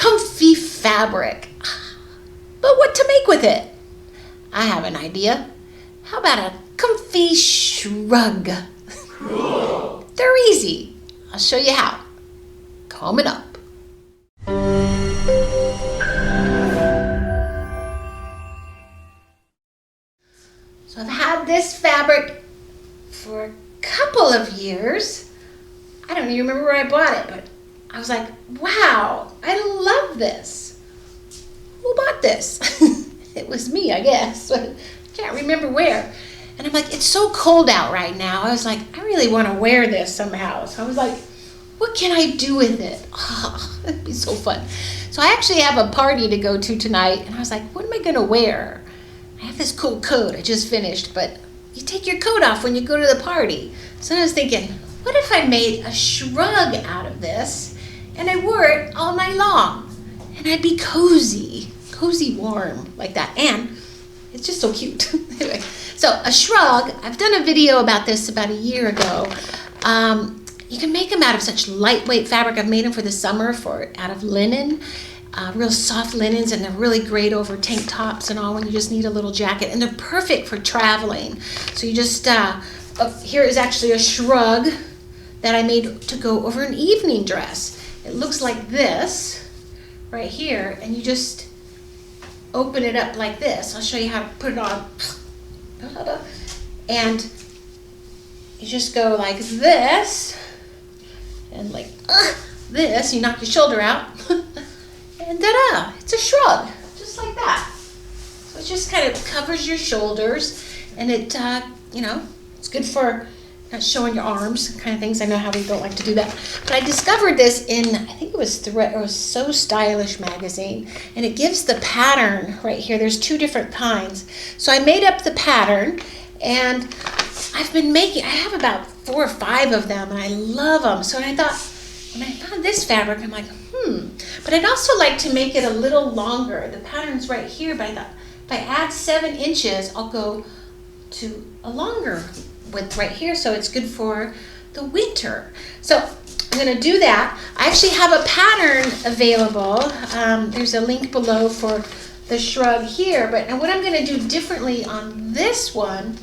comfy fabric. But what to make with it? I have an idea. How about a comfy shrug? Cool. They're easy. I'll show you how. Coming up. So I've had this fabric for a couple of years. I don't even remember where I bought it, but I was like, wow, I love this. Who bought this? It was me, I guess. I can't remember where. And I'm like, it's so cold out right now. I was like, I really want to wear this somehow. So I was like, what can I do with it? Oh, it'd be so fun. So I actually have a party to go to tonight, and I was like, what am I going to wear? I have this cool coat I just finished, but you take your coat off when you go to the party. So I was thinking, what if I made a shrug out of this and I wore it all night long? And I'd be cozy warm like that. And it's just so cute. Anyway, so a shrug, I've done a video about this about a year ago. You can make them out of such lightweight fabric. I've made them for the summer out of linen. Real soft linens, and they're really great over tank tops and all when you just need a little jacket, and they're perfect for traveling. So you just here is actually a shrug that I made to go over an evening dress. It looks like this right here, and you just open it up like this. I'll show you how to put it on. And you just go like this and like this. You knock your shoulder out. And ta-da, it's a shrug, just like that. So it just kind of covers your shoulders, and it, it's good for showing your arms, kind of things. I know how we don't like to do that. But I discovered this in, I think it was So Stylish magazine, and it gives the pattern right here. There's two different kinds. So I made up the pattern, and I have about 4 or 5 of them, and I love them. So I thought, when I found this fabric, I'm like, But I'd also like to make it a little longer. The pattern's right here, but I thought if I add 7 inches, I'll go to a longer width right here, so it's good for the winter. So I'm gonna do that. I actually have a pattern available. There's a link below for the shrug here, and what I'm gonna do differently on this one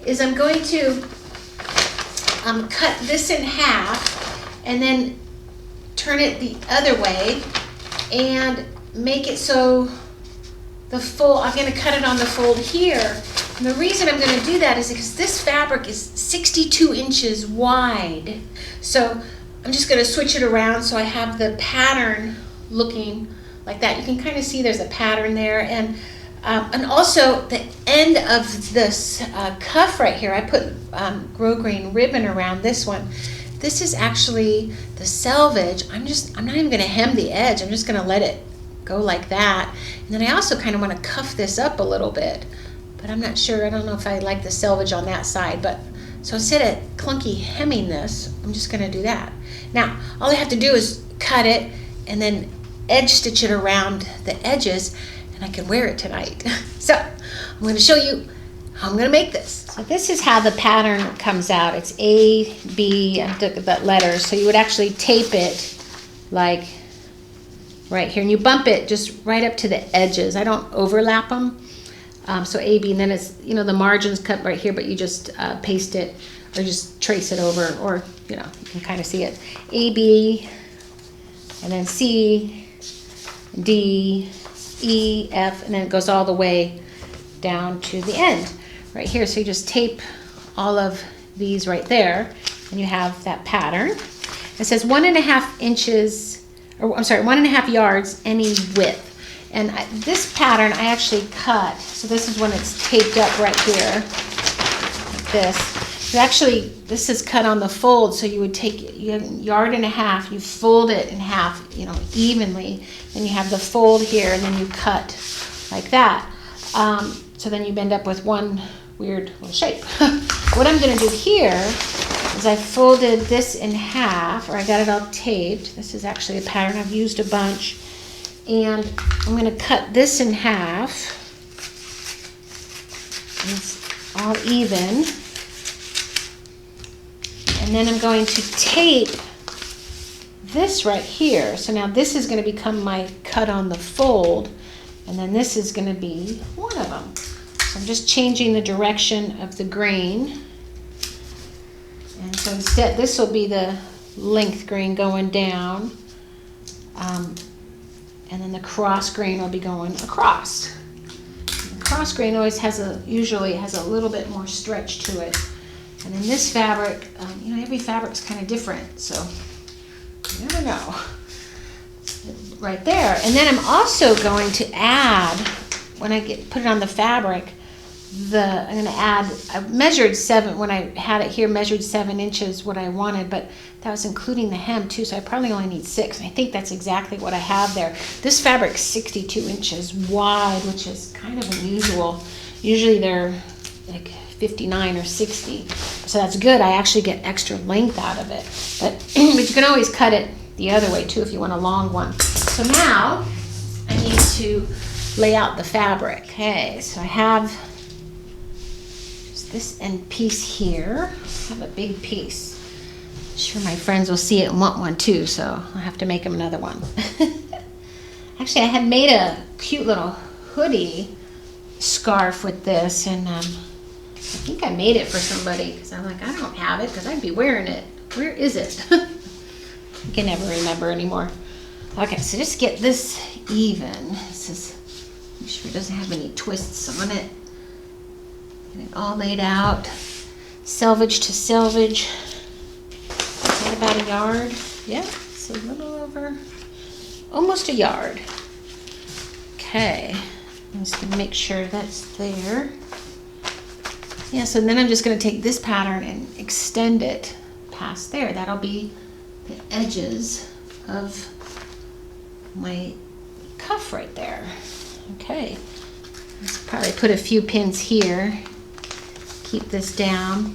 is I'm going to cut this in half and then turn it the other way and make it so I'm going to cut it on the fold here. And the reason I'm going to do that is because this fabric is 62 inches wide. So I'm just going to switch it around so I have the pattern looking like that. You can kind of see there's a pattern there. And also the end of this cuff right here, I put grosgrain ribbon around this one. This is actually the selvage. I'm not even gonna hem the edge. I'm just gonna let it go like that. And then I also kind of want to cuff this up a little bit, but I'm not sure. I don't know if I like the selvage on that side, but so instead of clunky hemming this, I'm just gonna do that. Now, all I have to do is cut it and then edge stitch it around the edges, and I can wear it tonight. So I'm gonna show you how I'm gonna make this. So this is how the pattern comes out. It's A, B, I took the letters. So you would actually tape it like right here, and you bump it just right up to the edges. I don't overlap them. So A, B, and then it's, the margins cut right here, but you just paste it or just trace it over, or, you can kind of see it. A, B, and then C, D, E, F, and then it goes all the way down to the end right here. So you just tape all of these right there, and you have that pattern. It says 1.5 inches, or I'm sorry, 1.5 yards any width. And this pattern I actually cut. So this is when it's taped up right here, like this. This is cut on the fold, so you would take a yard and a half, you fold it in half, evenly, and you have the fold here, and then you cut like that. So then you end up with one weird little shape. What I'm going to do here is I folded this in half, or I got it all taped. This is actually a pattern I've used a bunch. And I'm going to cut this in half. It's all even. And then I'm going to tape this right here. So now this is going to become my cut on the fold, and then this is going to be one of them. So I'm just changing the direction of the grain. And so instead, this will be the length grain going down, and then the cross grain will be going across. The cross grain always usually has a little bit more stretch to it. And in this fabric, you know, every fabric's kind of different, so you never know. Right there. And then I'm also going to add, when I put it on the fabric, I'm going to add, I measured 7, when I had it here, measured 7 inches what I wanted, but that was including the hem too, so I probably only need 6. And I think that's exactly what I have there. This fabric's 62 inches wide, which is kind of unusual. Usually they're like 59 or 60, so that's good. I actually get extra length out of it. But you can always cut it the other way too if you want a long one. So now I need to lay out the fabric. Okay, so I have this end piece here. I have a big piece. I'm sure my friends will see it and want one too, so I'll have to make them another one. Actually, I had made a cute little hoodie scarf with this, and I think I made it for somebody because I'm like, I don't have it because I'd be wearing it. Where is it? I can never remember anymore. Okay, so just get this even. This is, make sure it doesn't have any twists on it. Get it all laid out, selvage to selvage. Is that about a yard? Yeah, it's a little over, almost a yard. Okay, I'm just gonna make sure that's there. Yeah, so then I'm just gonna take this pattern and extend it past there. That'll be the edges of my cuff right there. Okay, let's probably put a few pins here. Keep this down.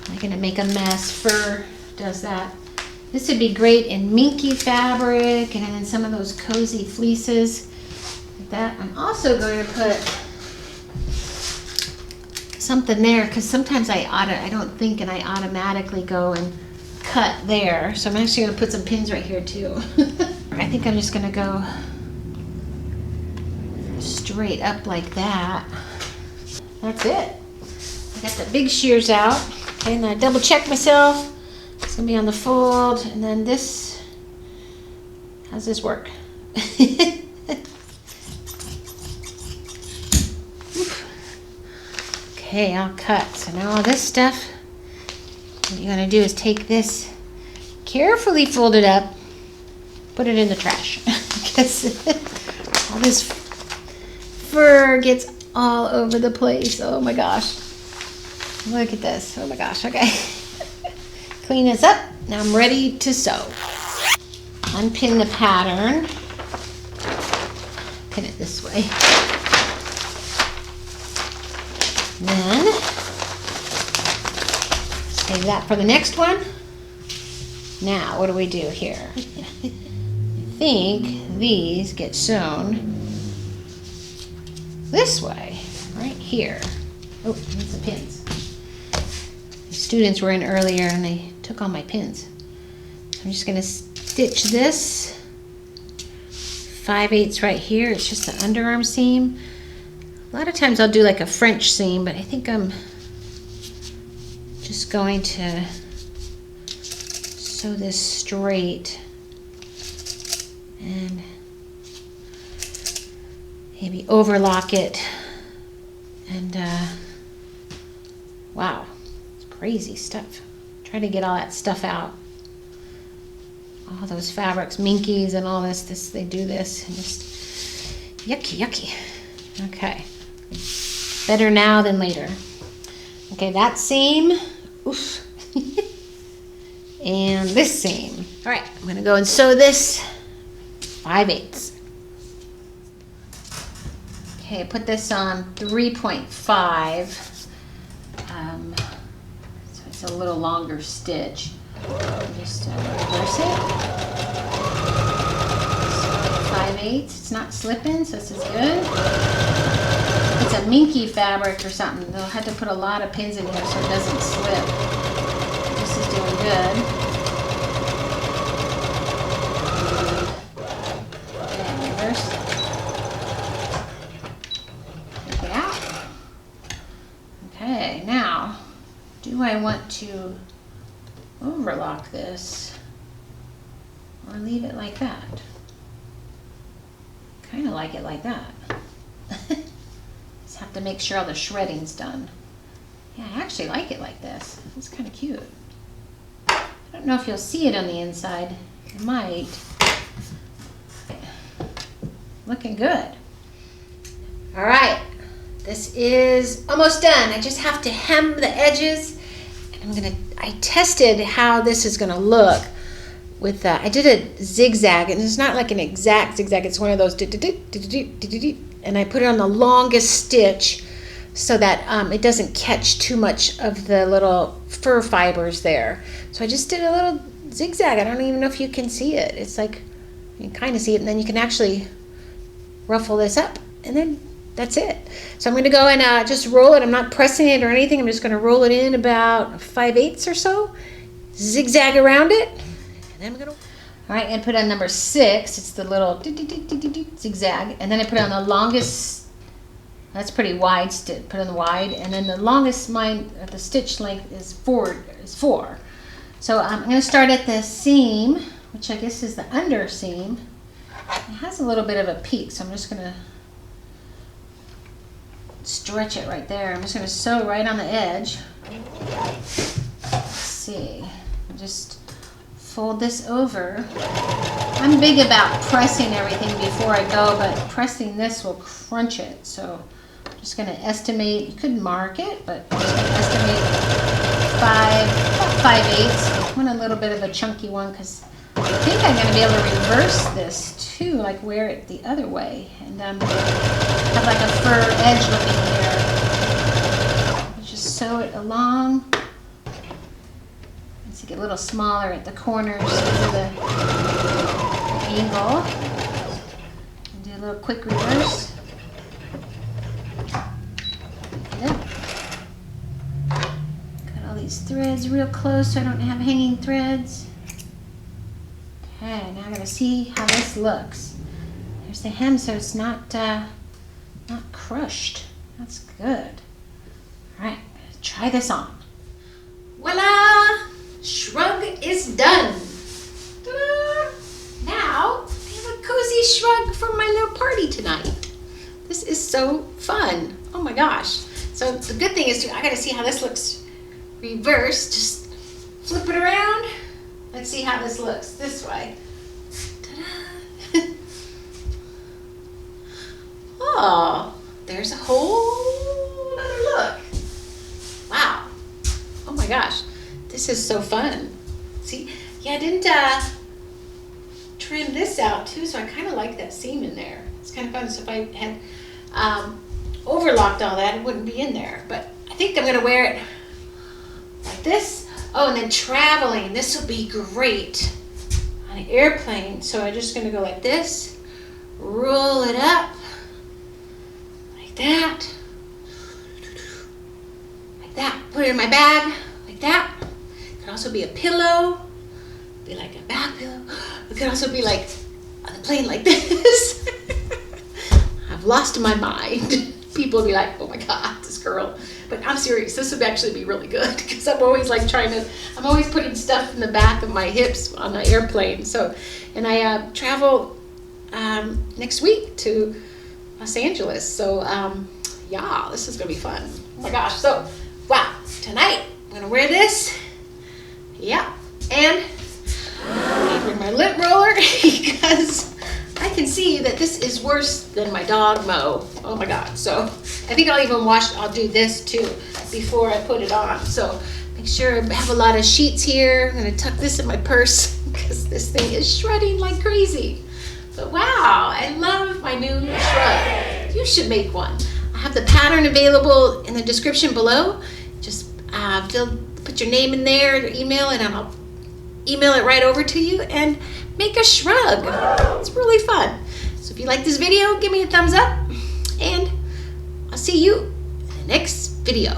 I'm gonna make a mess. Fur does that. This would be great in minky fabric and in some of those cozy fleeces like that. I'm also going to put something there because sometimes I don't think and I automatically go and cut there. So I'm actually gonna put some pins right here too. I think I'm just gonna go straight up like that. That's it. I got the big shears out. Okay, and then I double check myself. It's gonna be on the fold, and then this, how's this work? Okay, I'll cut. So now all this stuff, what you're gonna do is take this, carefully fold it up, put it in the trash. Because all this fur gets all over the place. Oh my gosh. Look at this. Oh my gosh. Okay. Clean this up. Now I'm ready to sew. Unpin the pattern. Pin it this way. Then save that for the next one. Now what do we do here? I think these get sewn this way, right here. Oh, need some pins. The students were in earlier and they took all my pins. I'm just gonna stitch this 5/8 right here. It's just the underarm seam. A lot of times I'll do like a French seam, but I think I'm just going to sew this straight and maybe overlock it. And wow, it's crazy stuff. Try to get all that stuff out. All those fabrics, minkies and all this, they do this and just yucky. Okay, better now than later. Okay, that seam, oof. And this seam. All right, I'm gonna go and sew this 5/8. Okay, put this on 3.5. So it's a little longer stitch. Just reverse it. 5/8. It's not slipping, so this is good. It's a minky fabric or something. They'll have to put a lot of pins in here so it doesn't slip. This is doing good. I want to overlock this or leave it like that. Kind of like it like that. Just have to make sure all the shredding's done. Yeah, I actually like it like this. It's kind of cute. I don't know if you'll see it on the inside. You might. Looking good. All right, this is almost done. I just have to hem the edges. And I tested how this is gonna look with, I did a zigzag, and it's not like an exact zigzag, it's one of those, and I put it on the longest stitch so that it doesn't catch too much of the little fur fibers there. So I just did a little zigzag. I don't even know if you can see it. It's like, you can kind of see it, and then you can actually ruffle this up, and then that's it. So I'm going to go and just roll it. I'm not pressing it or anything. I'm just going to roll it in about 5/8 or so, zigzag around it, and then I'm going to... All right, and put on number 6. It's the little zigzag, and then I put on the longest. That's pretty wide. Put on the wide, and then the longest the stitch length is 4. So I'm going to start at the seam, which I guess is the under seam. It has a little bit of a peak, so I'm just going to stretch it right there. I'm just going to sew right on the edge. Let's see. Just fold this over. I'm big about pressing everything before I go, but pressing this will crunch it. So I'm just going to estimate. You could mark it, but I'm just going to estimate about 5/8. I want a little bit of a chunky one because I think I'm going to be able to reverse this too, like wear it the other way, and have like a fur edge looking here. Just sew it along. Let's get a little smaller at the corners because of the angle. And do a little quick reverse. Yep. Got all these threads real close so I don't have hanging threads. Okay, now I'm going to see how this looks. There's the hem, so it's not crushed. That's good. All right, try this on. Voila! Shrug is done. Ta-da! Now I have a cozy shrug for my little party tonight. This is so fun. Oh my gosh. So the good thing is I got to see how this looks reversed. Just flip it around. Let's see how this looks this way. Ta-da! Oh, there's a whole other look. Wow. Oh my gosh. This is so fun. See? Yeah, I didn't trim this out too, so I kind of like that seam in there. It's kind of fun. So if I had overlocked all that, it wouldn't be in there. But I think I'm going to wear it like this. Oh, and then traveling, this will be great on an airplane. So I'm just going to go like this, roll it up, like that, put it in my bag, like that. It could also be a pillow, be like a back pillow. It could also be like on the plane like this. I've lost my mind. People will be like, oh my God, this girl. But I'm serious, this would actually be really good because I'm always like I'm always putting stuff in the back of my hips on the airplane. So, and I travel next week to Los Angeles. So, yeah, this is gonna be fun. Oh my gosh, so, wow, tonight I'm gonna wear this. Yeah, and I'm gonna bring my lint roller because I can see that this is worse than my dog Mo. Oh my God. So I think I'll do this too before I put it on. So make sure I have a lot of sheets here. I'm gonna tuck this in my purse because this thing is shredding like crazy. But wow, I love my new shrug. You should make one. I have the pattern available in the description below. Just put your name in there, your email, and I'll email it right over to you and make a shrug. It's really fun. So if you like this video, give me a thumbs up, and I'll see you in the next video.